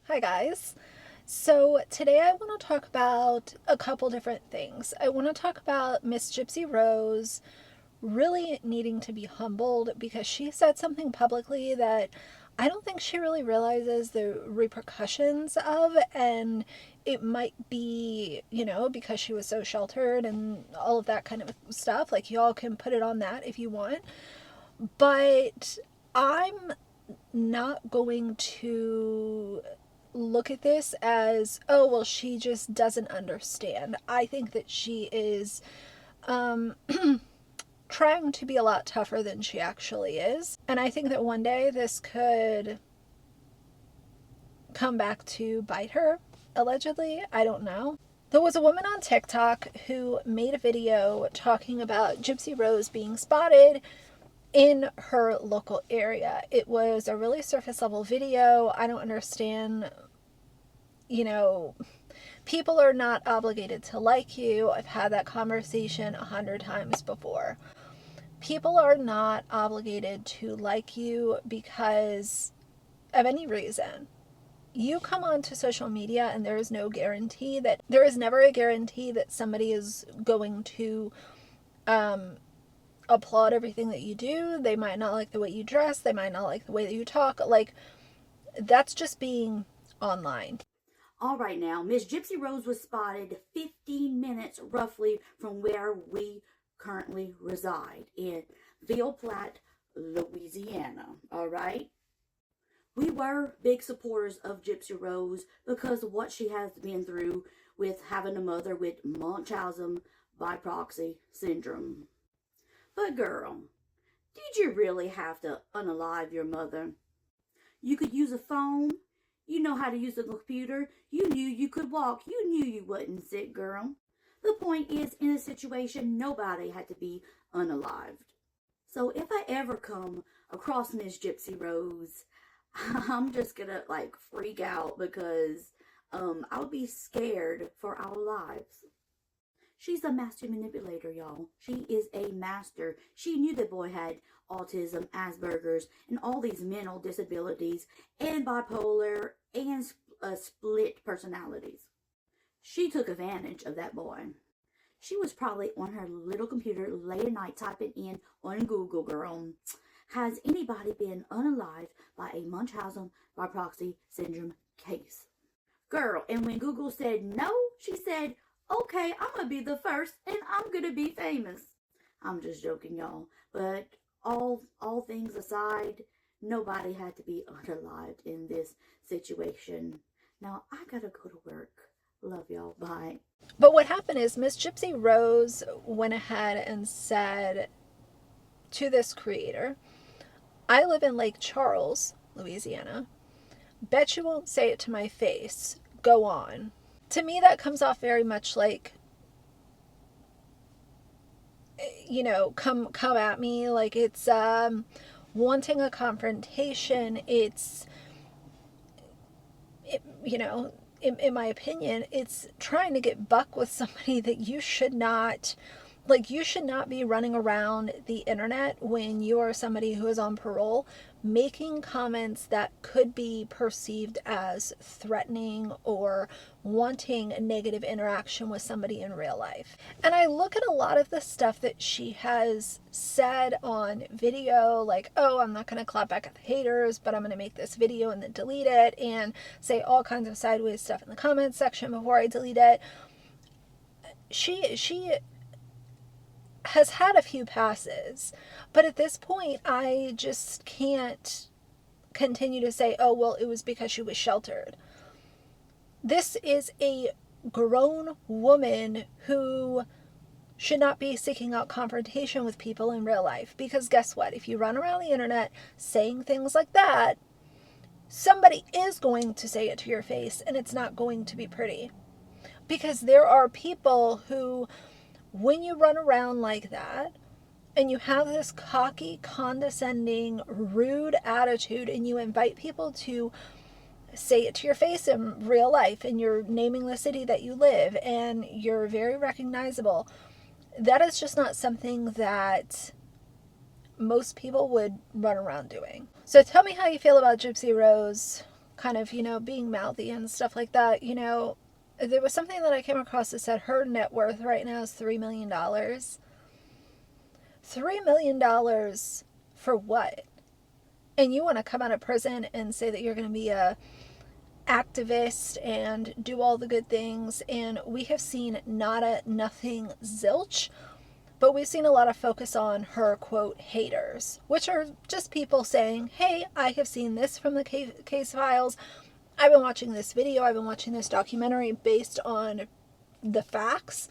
Hi guys. So today I want to talk about a couple different things. I want to talk about Miss Gypsy Rose really needing to be humbled because she said something publicly that I don't think she really realizes the repercussions of, and it might be, because she was so sheltered and all of that kind of stuff. Like, y'all can put it on that if you want. But I'm not going to look at this as, oh, well, she just doesn't understand. I think that she is um, trying to be a lot tougher than she actually is. And I think that one day this could come back to bite her, allegedly. I don't know. There was a woman on TikTok who made a video talking about Gypsy Rose being spotted in her local area. It was a really surface level video. I don't understand, people are not obligated to like you. I've had that conversation 100 times before. People are not obligated to like you because of any reason. You come onto social media and there is no guarantee that there is never a guarantee that somebody is going to applaud everything that you do. They might not like the way you dress. They might not like the way that you talk. Like, that's just being online. All right now, Miss Gypsy Rose was spotted 15 minutes roughly from where we currently reside in Ville Platte, Louisiana. All right? We were big supporters of Gypsy Rose because of what she has been through with having a mother with Munchausen by proxy syndrome. But girl, did you really have to unalive your mother? You could use a phone. You know how to use a computer. You knew you could walk. You knew you wasn't sick, girl. The point is, in a situation, nobody had to be unalived. So if I ever come across Miss Gypsy Rose, I'm just gonna freak out because I'll be scared for our lives. She's a master manipulator, y'all. She is a master. She knew the boy had autism, Asperger's, and all these mental disabilities, and bipolar, and split personalities. She took advantage of that boy. She was probably on her little computer late at night typing in on Google, girl. Has anybody been unalived by a Munchausen by proxy syndrome case? Girl, and when Google said no, she said, okay, I'm going to be the first and I'm going to be famous. I'm just joking, y'all. But all things aside, nobody had to be unalived in this situation. Now, I got to go to work. Love y'all. Bye. But what happened is Miss Gypsy Rose went ahead and said to this creator, I live in Lake Charles, Louisiana. Bet you won't say it to my face. Go on. To me, that comes off very much like, come at me. Like, it's wanting a confrontation. It's, in my opinion, it's trying to get buck with somebody that you should not. Like, you should not be running around the internet when you are somebody who is on parole making comments that could be perceived as threatening or wanting a negative interaction with somebody in real life. And I look at a lot of the stuff that she has said on video, like, oh, I'm not going to clap back at the haters, but I'm going to make this video and then delete it and say all kinds of sideways stuff in the comments section before I delete it. She has had a few passes, but at this point I just can't continue to say, oh, well, it was because she was sheltered. This is a grown woman who should not be seeking out confrontation with people in real life, because guess what? If you run around the internet saying things like that, somebody is going to say it to your face, and it's not going to be pretty. Because there are people who, when you run around like that and you have this cocky, condescending, rude attitude and you invite people to say it to your face in real life and you're naming the city that you live and you're very recognizable, that is just not something that most people would run around doing. So tell me how you feel about Gypsy Rose. kind of, being mouthy and stuff like that, there was something that I came across that said her net worth right now is $3 million. $3 million for what? And you want to come out of prison and say that you're going to be a activist and do all the good things. And we have seen nada, nothing, zilch. But we've seen a lot of focus on her, quote, haters, which are just people saying, hey, I have seen this from the case files. I've been watching this video. I've been watching this documentary based on the facts.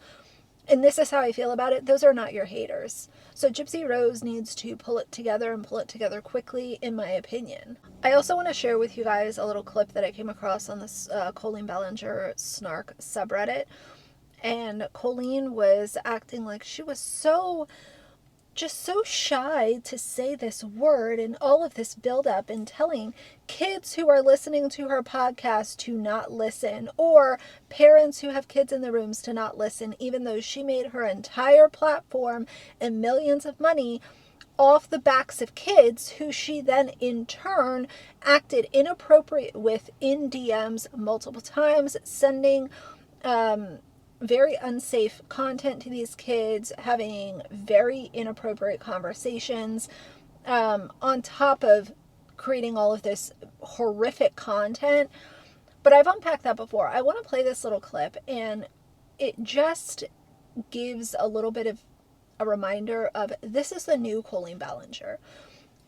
And this is how I feel about it. Those are not your haters. So Gypsy Rose needs to pull it together and pull it together quickly, in my opinion. I also want to share with you guys a little clip that I came across on this Coline Ballinger snark subreddit. And Colleen was acting like she was so shy to say this word, and all of this buildup, and telling kids who are listening to her podcast to not listen, or parents who have kids in the rooms to not listen, even though she made her entire platform and millions of money off the backs of kids who she then in turn acted inappropriate with in DMs multiple times, sending very unsafe content to these kids, having very inappropriate conversations, on top of creating all of this horrific content. But I've unpacked that before. I want to play this little clip, and it just gives a little bit of a reminder of, this is the new Colleen Ballinger.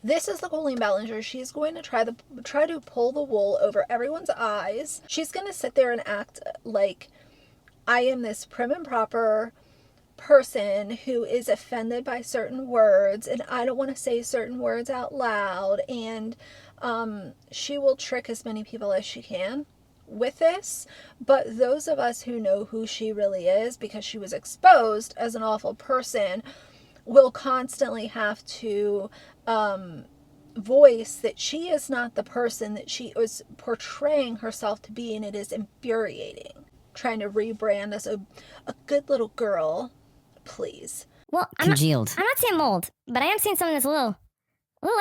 This is the Colleen Ballinger. She's going to try to pull the wool over everyone's eyes. She's going to sit there and act like I am this prim and proper person who is offended by certain words, and I don't want to say certain words out loud, and she will trick as many people as she can with this. But those of us who know who she really is, because she was exposed as an awful person, will constantly have to voice that she is not the person that she was portraying herself to be, and it is infuriating. Trying to rebrand as a good little girl, please. Well, I'm not saying mold, but I am saying something that's a little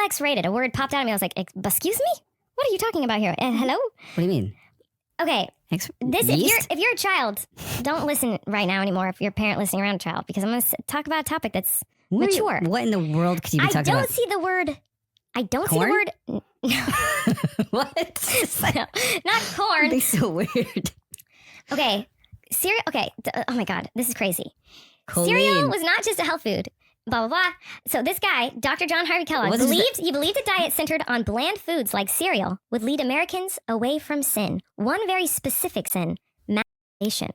X-rated. A word popped out at me. I was like, excuse me? What are you talking about here? Hello? What do you mean? Okay. If you're a child, don't listen right now anymore if you're a parent listening around a child, because I'm going to talk about a topic that's mature. What in the world could you be talking about? I don't see the word... What? Not corn. That'd be so weird. Okay, cereal. Okay, oh my God, this is crazy. Colleen. Cereal was not just a health food. Blah blah blah. So this guy, Dr. John Harvey Kellogg, believed a diet centered on bland foods like cereal would lead Americans away from sin. One very specific sin: masturbation.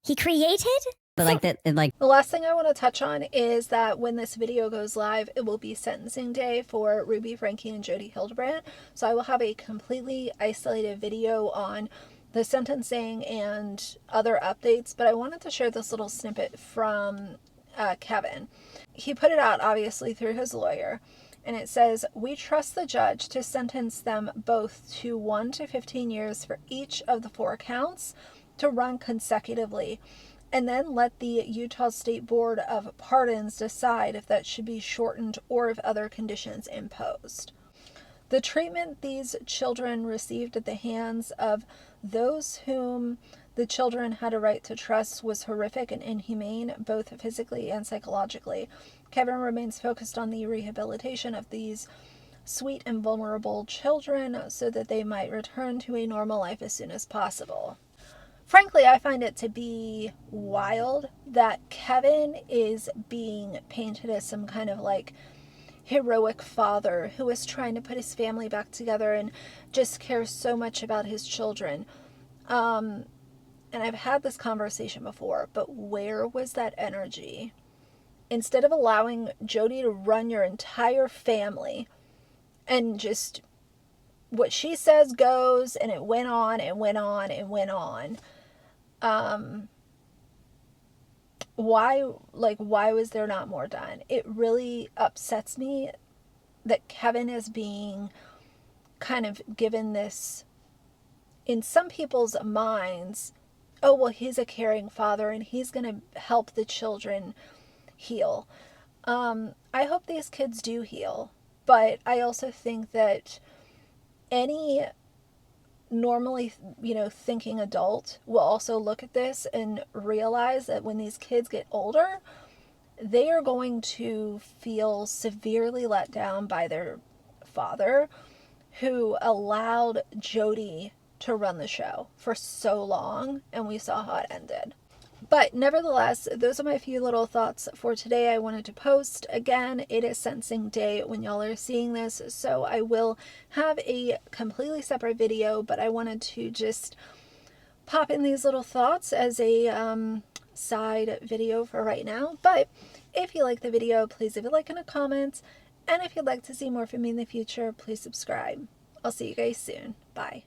He created. But the last thing I want to touch on is that when this video goes live, it will be sentencing day for Ruby Franke and Jodi Hildebrandt. So I will have a completely isolated video on the sentencing and other updates, but I wanted to share this little snippet from Kevin. He put it out, obviously, through his lawyer, and it says, "We trust the judge to sentence them both to 1 to 15 years for each of the 4 counts to run consecutively, and then let the Utah State Board of Pardons decide if that should be shortened or if other conditions imposed. The treatment these children received at the hands of those whom the children had a right to trust was horrific and inhumane, both physically and psychologically. Kevin remains focused on the rehabilitation of these sweet and vulnerable children so that they might return to a normal life as soon as possible." Frankly, I find it to be wild that Kevin is being painted as some kind of like heroic father who is trying to put his family back together and just cares so much about his children. And I've had this conversation before, but where was that energy? Instead of allowing Jodi to run your entire family and just what she says goes, and it went on and went on and went on. Why was there not more done? It really upsets me that Kevin is being kind of given this, in some people's minds, oh, well, he's a caring father and he's going to help the children heal. I hope these kids do heal, but I also think that any normally, thinking adult will also look at this and realize that when these kids get older, they are going to feel severely let down by their father, who allowed Jodi to run the show for so long, and we saw how it ended. But nevertheless, those are my few little thoughts for today I wanted to post. Again, it is Sensing Day when y'all are seeing this, so I will have a completely separate video, but I wanted to just pop in these little thoughts as a side video for right now. But if you like the video, please leave a like and a comment. And if you'd like to see more from me in the future, please subscribe. I'll see you guys soon. Bye.